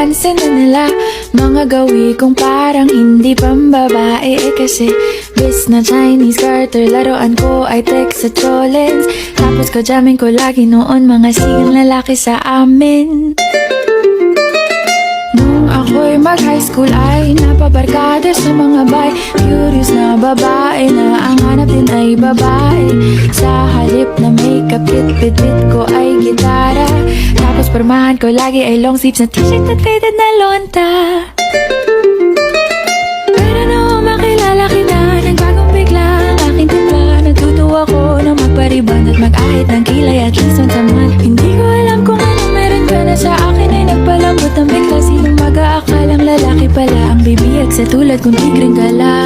napapansin na nila mga gawi kong parang hindi pambabae. Kasi bis na Chinese Carter, laruan ko ay text sa cholens. Tapos ko jamming ko lagi noon mga sigang lalaki sa amin. Nung ako'y mag-high school ay napabarkada sa mga bay. Curious na babae na ang hanap din ay babae. Sa halip na makeup kit, bit-bit ko ay gitara. Tapos pormahan ko lagi ay long sleeves na t-shirt at faded na lonta. Pero nung makilala kita, nagbagong bigla ang aking timpla. Natutuwa ko na magpariban at mag-ahit ng kilay at least once a month. Hindi ko alam kung anong meron ka na sa akin ay nagpalambot ang bigla. Sinong mag-aakalang lalaki pala ang bibiyag sa tulad kong tigreng gala.